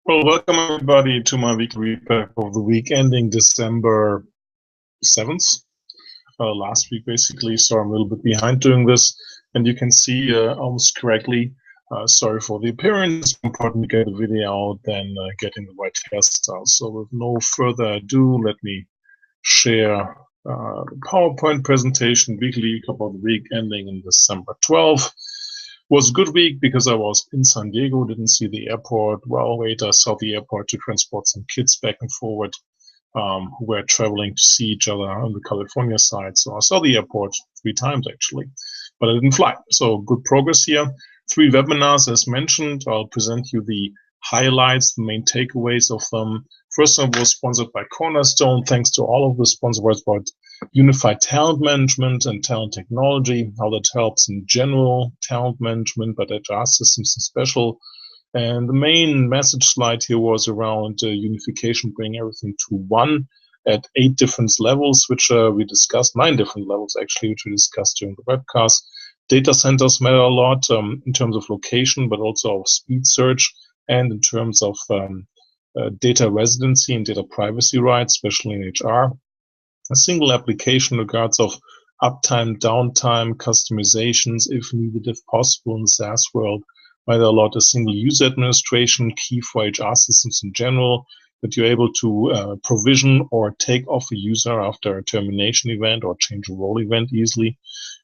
Well, welcome everybody to my weekly recap of the week ending December 7th. Last week, basically, so I'm a little bit behind doing this. And you can see almost correctly, sorry for the appearance. It's important to get the video out than getting the right hairstyle. So with no further ado, let me share the PowerPoint presentation, weekly recap of the week ending in December 12th. Was a good week because I was in San Diego, didn't see the airport. Well, wait, I saw the airport to transport some kids back and forward who were traveling to see each other on the California side. So I saw the airport 3 times actually, but I didn't fly. So good progress here. 3 webinars as mentioned. I'll present you the highlights, the main takeaways of them. First one was sponsored by Cornerstone. Thanks to all of the sponsors about unified talent management and talent technology, how that helps in general talent management, but HR systems in special. And the main message slide here was around unification, bringing everything to one at 8 different levels, which we discussed, 9 different levels actually, which we discussed during the webcast. Data centers matter a lot in terms of location, but also of speed search and in terms of data residency and data privacy rights, especially in HR. A single application regards of uptime, downtime, customizations, if needed, if possible in the SaaS world. Matter a lot, a single user administration, key for HR systems in general, that you're able to provision or take off a user after a termination event or change a role event easily.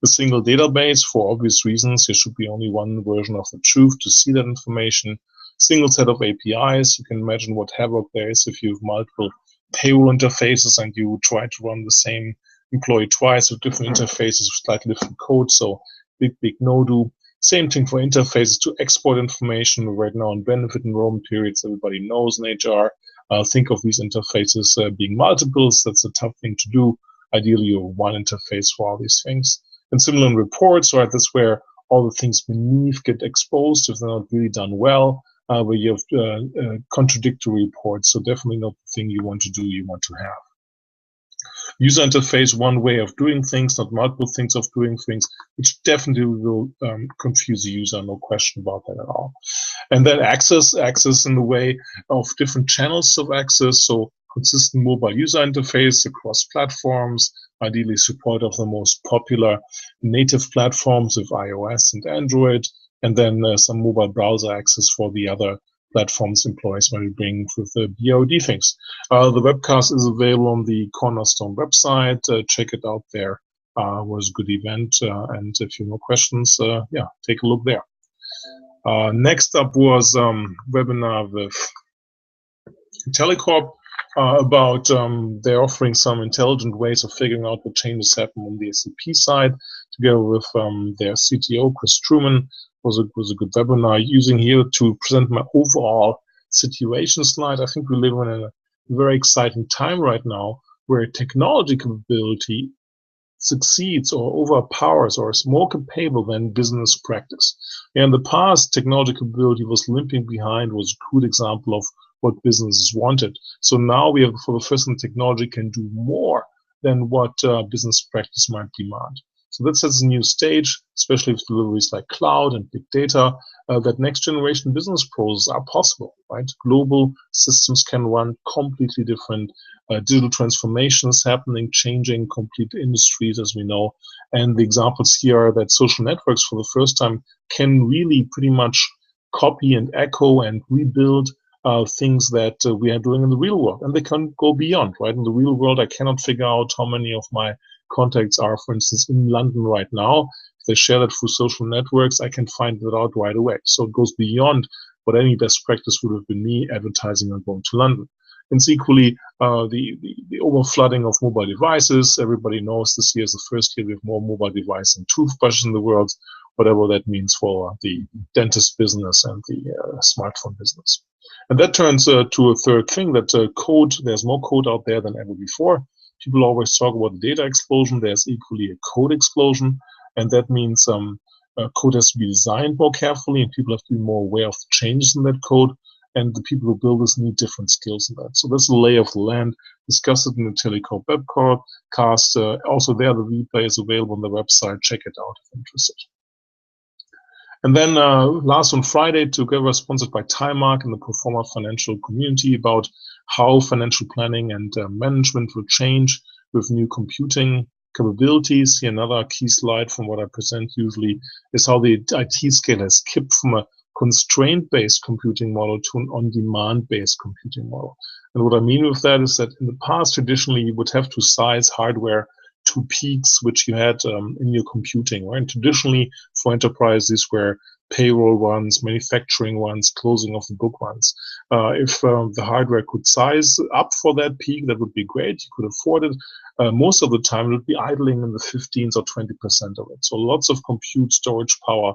A single database, for obvious reasons, there should be only one version of the truth to see that information. Single set of APIs, you can imagine what havoc there is if you have multiple payroll interfaces and you try to run the same employee twice with different interfaces with slightly different code. So big no-do. Same thing for interfaces to export information. Right now in benefit enrollment periods, everybody knows in HR. Think of these interfaces being multiples. That's a tough thing to do. Ideally, you have one interface for all these things. And similar in reports, right? That's where all the things beneath get exposed if they're not really done well. Where you have contradictory reports, so definitely not the thing you want to do, you want to have. User interface, one way of doing things, not multiple things of doing things, which definitely will confuse the user, no question about that at all. And then access in the way of different channels of access, so consistent mobile user interface across platforms, ideally support of the most popular native platforms with iOS and Android, and then some mobile browser access for the other platforms employees might be bringing with the BOD things. The webcast is available on the Cornerstone website. Check it out there. Was a good event. And if you have no questions, yeah, take a look there. Next up was webinar with Telecorp about they're offering some intelligent ways of figuring out what changes happen on the SAP side, together with their CTO, Chris Truman. Was a good webinar using here to present my overall situation slide. I think we live in a very exciting time right now where technology capability succeeds or overpowers or is more capable than business practice. In the past, technology capability was limping behind, was a good example of what businesses wanted. So now we have, for the first time, technology can do more than what business practice might demand. So that sets a new stage, especially with deliveries like cloud and big data, that next generation business processes are possible, right? Global systems can run completely different digital transformations happening, changing complete industries, as we know. And the examples here are that social networks for the first time can really pretty much copy and echo and rebuild things that we are doing in the real world. And they can go beyond, right? In the real world, I cannot figure out how many of my contacts are, for instance, in London right now. If they share that through social networks, I can find that out right away. So it goes beyond what any best practice would have been me advertising on going to London. And it's equally the overflooding of mobile devices. Everybody knows this year is the first year we have more mobile devices and toothbrushes in the world, whatever that means for the dentist business and the smartphone business. And that turns to a third thing, that code, there's more code out there than ever before. People always talk about the data explosion. There's equally a code explosion, and that means code has to be designed more carefully, and people have to be more aware of the changes in that code, and the people who build this need different skills in that. So that's the lay of the land. Discuss it in the Telecorp webcast. Also there, the replay is available on the website. Check it out if interested. And then last on Friday, together sponsored by Timemark and the Proforma financial community, about how financial planning and management will change with new computing capabilities. Here another key slide from what I present usually is how the IT scale has skipped from a constraint-based computing model to an on-demand-based computing model. And what I mean with that is that in the past, traditionally, you would have to size hardware to peaks which you had in your computing, right? And traditionally, for enterprise, these were payroll runs, manufacturing runs, closing of the book runs. If the hardware could size up for that peak, that would be great. You could afford it. Most of the time, it would be idling in the 15s or 20% of it. So lots of compute storage power,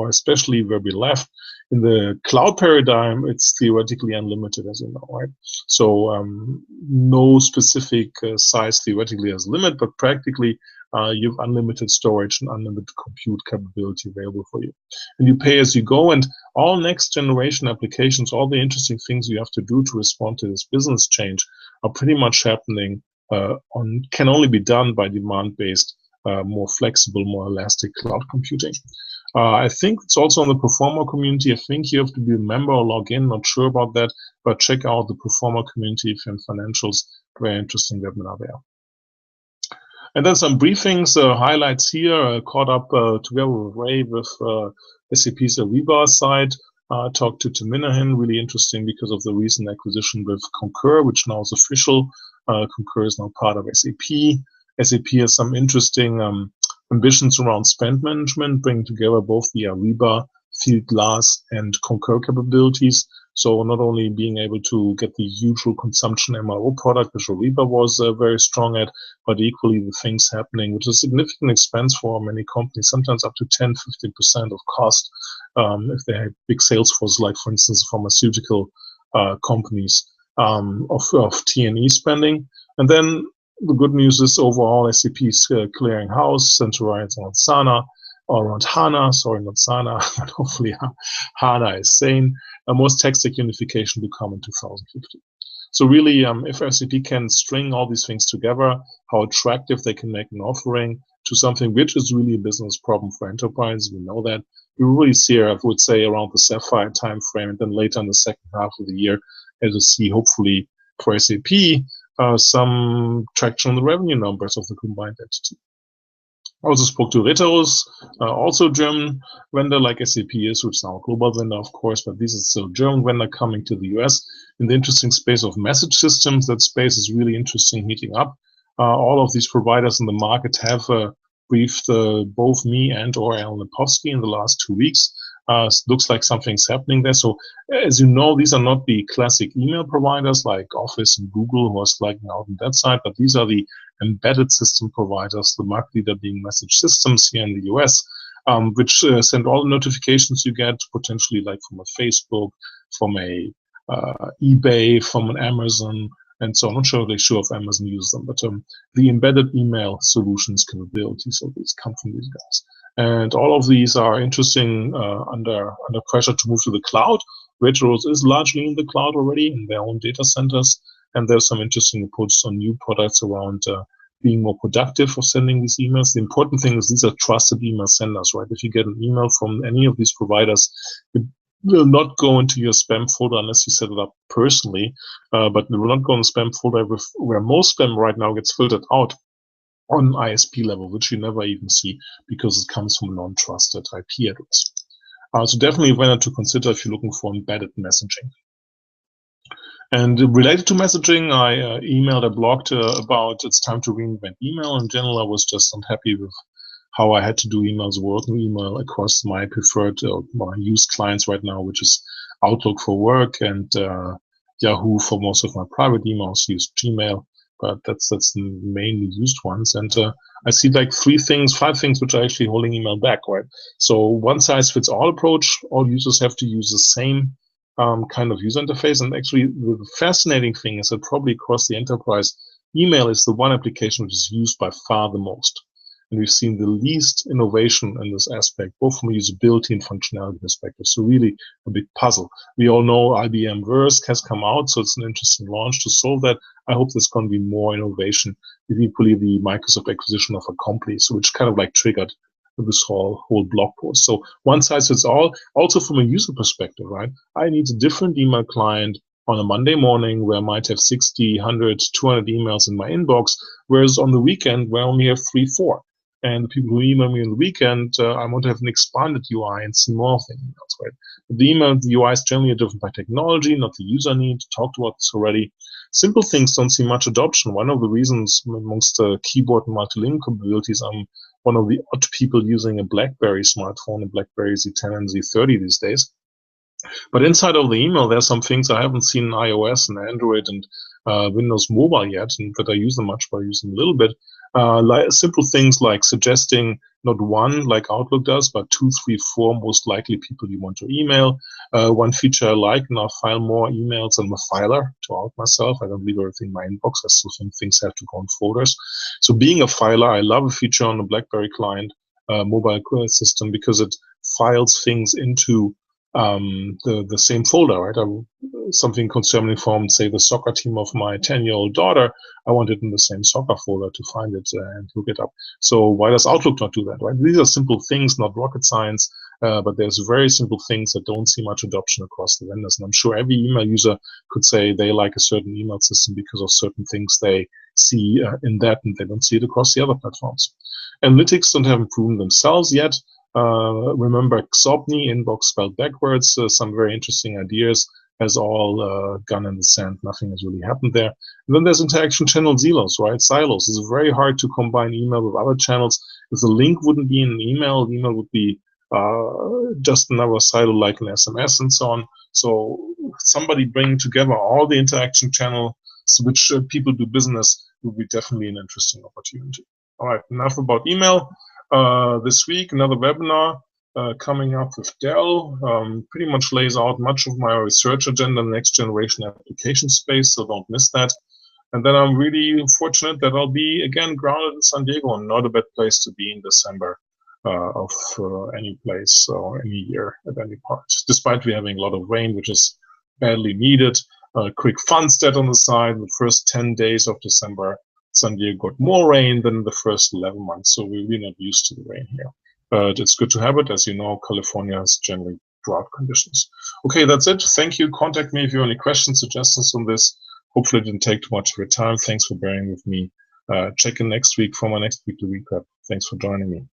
especially where we left. In the cloud paradigm, it's theoretically unlimited, as you know, right? So no specific size theoretically has a limit, but practically you have unlimited storage and unlimited compute capability available for you. And you pay as you go, and all next generation applications, all the interesting things you have to do to respond to this business change are pretty much happening can only be done by demand-based, more flexible, more elastic cloud computing. I think it's also on the Proforma community. I think you have to be a member or log in. Not sure about that, but check out the Proforma community if you're in financials. Very interesting webinar there. And then some briefings, highlights here. Caught up together with Ray with SAP's Ariba side. Talked to Tim Minahan, really interesting because of the recent acquisition with Concur, which now is official. Concur is now part of SAP. SAP has some interesting ambitions around spend management, bringing together both the Ariba, Fieldglass, and Concur capabilities. So not only being able to get the usual consumption MRO product, which Ariba was very strong at, but equally the things happening, which is a significant expense for many companies, sometimes up to 10-15% of cost if they have big sales force, like for instance pharmaceutical companies of T&E spending. And then the good news is overall SAP's clearing house centralized on SANA, or around HANA, sorry, not SANA, but hopefully HANA is sane. Most tech stack unification to come in 2050. So really, if SAP can string all these things together, how attractive they can make an offering to something which is really a business problem for enterprise, we know that. We really see, I would say, around the Sapphire timeframe, and then later in the second half of the year, as you see, hopefully for SAP, some traction on the revenue numbers of the combined entity. I also spoke to Reterus, also German vendor like SAP is, which is now a global vendor, of course, but this is still a German vendor coming to the US in the interesting space of message systems. That space is really interesting, heating up. All of these providers in the market have briefed both me and or Alan Lepofsky in the last 2 weeks. Looks like something's happening there. So as you know, these are not the classic email providers like Office and Google who are sliding out on that side, but these are the embedded system providers, the market leader being Message Systems here in the US, which send all the notifications you get, potentially like from a Facebook, from a eBay, from an Amazon, and so I'm not sure if Amazon uses them, but the embedded email solutions capabilities of these come from these guys. And all of these are interesting under pressure to move to the cloud. Reterus is largely in the cloud already in their own data centers, and there's some interesting approaches on new products around being more productive for sending these emails. The important thing is these are trusted email senders, right? If you get an email from any of these providers, it will not go into your spam folder unless you set it up personally, but it will not go in the spam folder where most spam right now gets filtered out on ISP level, which you never even see because it comes from a non-trusted IP address. So definitely a vendor to consider if you're looking for embedded messaging. And related to messaging, I emailed a blog about it's time to reinvent email. In general, I was just unhappy with how I had to do emails, working email across my preferred, my used clients right now, which is Outlook for work and Yahoo for most of my private emails, use Gmail, but that's the mainly used ones. And I see like 5 things which are actually holding email back, right? So one size fits all approach. All users have to use the same kind of user interface. And actually the fascinating thing is that probably across the enterprise, email is the one application which is used by far the most. And we've seen the least innovation in this aspect, both from a usability and functionality perspective. So really a big puzzle. We all know IBM Verse has come out, so it's an interesting launch to solve that. I hope there's going to be more innovation with equally the Microsoft acquisition of Accomplice, which kind of like triggered this whole blog post. So one size fits all. Also from a user perspective, right? I need a different email client on a Monday morning where I might have 60, 100, 200 emails in my inbox, whereas on the weekend where I only have 3, 4. And the people who email me on the weekend, I want to have an expanded UI and see more of the emails, right? But the UI is generally different by technology, not the user need. Talked about this already. Simple things don't see much adoption. One of the reasons amongst the keyboard and multilingual capabilities, I'm one of the odd people using a BlackBerry smartphone, a BlackBerry Z10 and Z30 these days. But inside of the email, there's some things I haven't seen in iOS and Android and Windows Mobile yet, and that I use them much, but I use them a little bit. Like simple things like suggesting not one like Outlook does, but 2, 3, 4 most likely people you want to email. One feature I like, now file more emails. I'm a filer to out myself. I don't leave everything in my inbox. I still think things have to go in folders. So being a filer, I love a feature on the BlackBerry client mobile system because it files things into the same folder, right? Something concerning from, say, the soccer team of my 10-year-old daughter, I want it in the same soccer folder to find it and look it up. So why does Outlook not do that, right? These are simple things, not rocket science, but there's very simple things that don't see much adoption across the vendors. And I'm sure every email user could say they like a certain email system because of certain things they see in that, and they don't see it across the other platforms. Analytics don't have proven themselves yet. Remember Xobni, inbox spelled backwards, some very interesting ideas, has all gone in the sand. Nothing has really happened there. And then there's interaction channel silos, right? Silos. It's very hard to combine email with other channels. If the link wouldn't be in an email, the email would be just another silo like an SMS and so on. So somebody bringing together all the interaction channels which people do business would be definitely an interesting opportunity. All right, enough about email. This week, another webinar coming up with Dell. Pretty much lays out much of my research agenda in the next generation application space, so don't miss that. And then I'm really fortunate that I'll be again grounded in San Diego, and not a bad place to be in December of any place or any year at any part, despite we having a lot of rain, which is badly needed. Quick fun stat on the side, the first 10 days of December, San Diego got more rain than the first 11 months, so we're really not used to the rain here. But it's good to have it. As you know, California has generally drought conditions. Okay, that's it. Thank you. Contact me if you have any questions, suggestions on this. Hopefully it didn't take too much of your time. Thanks for bearing with me. Check in next week for my next weekly recap. Thanks for joining me.